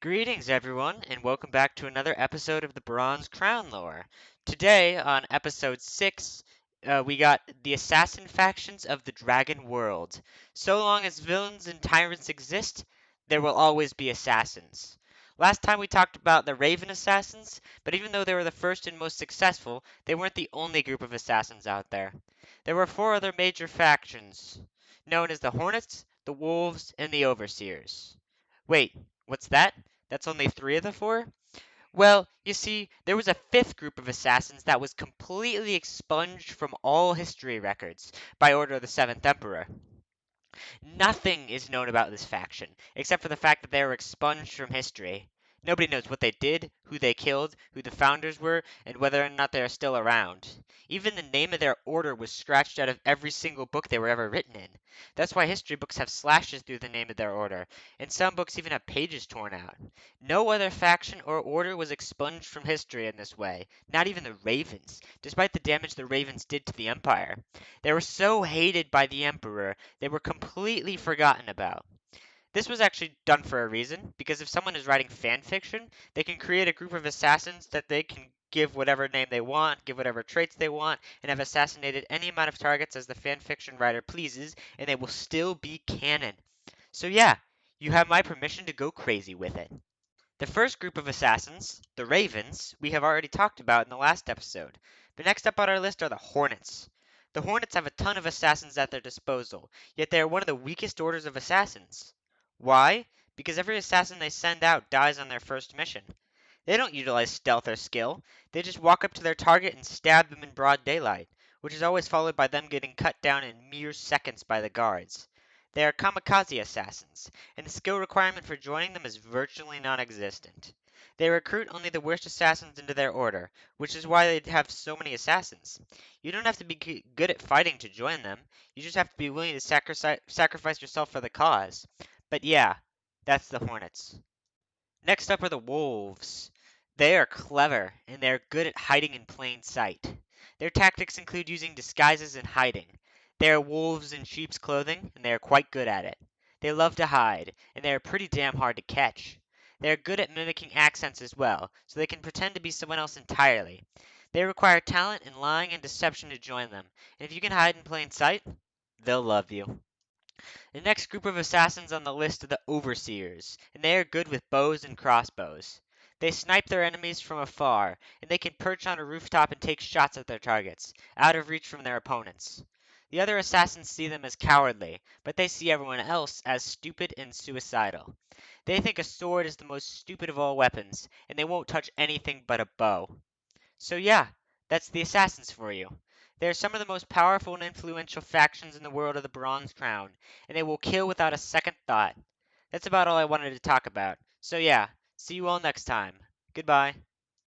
Greetings, everyone, and welcome back to another episode of the Bronze Crown lore. Today, on episode 6, we got the assassin factions of the Dragon World. So long as villains and tyrants exist, there will always be assassins. Last time we talked about the Raven Assassins, but even though they were the first and most successful, they weren't the only group of assassins out there. There were four other major factions, known as the Hornets, the Wolves, and the Overseers. Wait, what's that? That's only three of the four? Well, you see, there was a fifth group of assassins that was completely expunged from all history records by order of the Seventh Emperor. Nothing is known about this faction, except for the fact that they were expunged from history. Nobody knows what they did, who they killed, who the founders were, and whether or not they are still around. Even the name of their order was scratched out of every single book they were ever written in. That's why history books have slashes through the name of their order, and some books even have pages torn out. No other faction or order was expunged from history in this way, not even the Ravens, despite the damage the Ravens did to the Empire. They were so hated by the Emperor they were completely forgotten about. This was actually done for a reason, because if someone is writing fan fiction, they can create a group of assassins that they can give whatever name they want, give whatever traits they want, and have assassinated any amount of targets as the fan fiction writer pleases, and they will still be canon. So yeah, you have my permission to go crazy with it. The first group of assassins, the Ravens, we have already talked about in the last episode. But next up on our list are the Hornets. The Hornets have a ton of assassins at their disposal, yet they are one of the weakest orders of assassins. Why? Because every assassin they send out dies on their first mission. They don't utilize stealth or skill, they just walk up to their target and stab them in broad daylight, which is always followed by them getting cut down in mere seconds by the guards. They are kamikaze assassins, and the skill requirement for joining them is virtually non-existent. They recruit only the worst assassins into their order, which is why they have so many assassins. You don't have to be good at fighting to join them, you just have to be willing to sacrifice yourself for the cause. But yeah, that's the Hornets. Next up are the Wolves. They are clever, and they are good at hiding in plain sight. Their tactics include using disguises and hiding. They are wolves in sheep's clothing, and they are quite good at it. They love to hide, and they are pretty damn hard to catch. They are good at mimicking accents as well, so they can pretend to be someone else entirely. They require talent in lying and deception to join them, and if you can hide in plain sight, they'll love you. The next group of assassins on the list are the Overseers, and they are good with bows and crossbows. They snipe their enemies from afar, and they can perch on a rooftop and take shots at their targets, out of reach from their opponents. The other assassins see them as cowardly, but they see everyone else as stupid and suicidal. They think a sword is the most stupid of all weapons, and they won't touch anything but a bow. So yeah, that's the assassins for you. They are some of the most powerful and influential factions in the world of the Bronze Crown, and they will kill without a second thought. That's about all I wanted to talk about. So yeah, see you all next time. Goodbye.